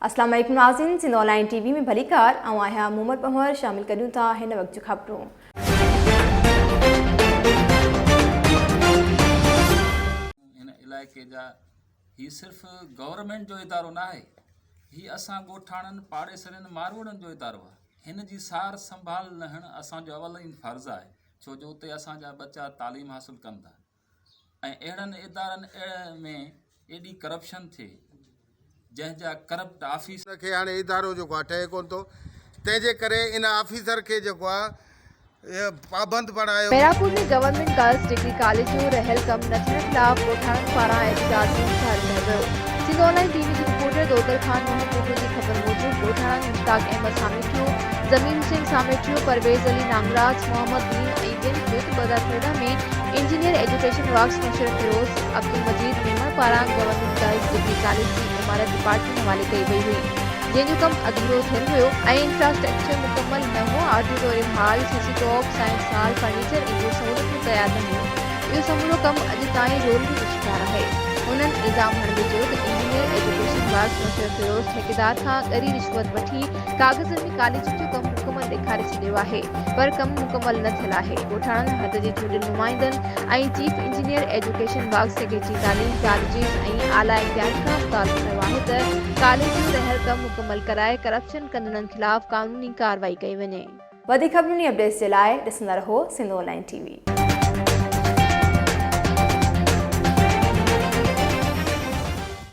अस्सलाम वालेकुम नाज़रीन, सिंध ऑनलाइन टीवी में भलीकार ऐं आहियां मोहम्मद पहवर। शामिल करियूं था हिन वक्त जूं ख़बरूं। हिन इलाइक़े जा ही सिर्फ़ गवर्नमेंट जो इदारो न आहे, ही असां ॻोठाणनि पाड़ेसरनि मारवड़नि जो इदारो आहे। हिन जी सार संभाल लहण असांजो अवलीन फ़र्ज़ु आहे, छो जो उते असांजा बच्चा तालीम हासिल कनि था ऐं अहिड़नि इदारनि में एॾी करप्शन थिए जंहिंजा करप्ट ऑफिसर खे हाणे इदारो जेको आहे ठहे कोन थो, तंहिंजे करे इन ऑफिसर खे जेको आहे पाबंद बणायो। मेरापुर में गवर्नमेंट गर्ल्स डिग्री कॉलेज जो रहल कम न थियण खिलाफ ॻोठाणनि पारां एहतजाज मुज़ाहिरो कयो वियो। सिंध ऑनलाइन टीवी जे रिपोर्टर दोदर खान मोहम्मद जी ख़बर मूजिब ॻोठाणनि मुश्ताक अहमद सामेटियो, ज़मीन हुसैन सामेटियो, परवेज़ अली नागराज, मोहम्मद बीन ऐं ॿियनि ॿियो 2013 में engineer education works Musharraf Feroz Abdul Majeed Memon पारां गवर्नमेंट गर्ल्स डिग्री कॉलेज जी इमारत डिपार्टमेंट हवाले कई वई हुई, जंहिंजो कमु अधूरो थियलु हुयो ऐं इंफ्रास्ट्रक्चर मुकमल न हो। Auditorium hall, CC top, science hall, furniture ऐं ॿियूं सहूलियतूं तयारु न हुयूं। इहो समूरो कमु अॼु ताईं रोल बि शिकार आहे। उन्हनि इल्ज़ाम हणंदे चयो त engineer education works Musharraf Firoz ठेकेदार खां ॻरी रिश्वत वठी कागज़नि में कॉलेज जो कमु मुकमल ॾेखारे छॾियो आहे, पर कमु मुकमल न थियलु आहे। ॻोठाणनि हद जे चूंडियल नुमाइंदनि ऐं chief engineer education works secretary तालीम कॉलेजिस ऐं आला इम्तिहान खां मुतालबो कयो आहे त कॉलेज जो रहल कमु मुकमल कराए करप्शन कंदड़नि खिलाफ़ कानूनी कार्रवाई कई वञे। वधीक ख़बरुनि अपडेट्स जे लाइ ॾिसंदा रहो सिंध ऑनलाइन टीवी।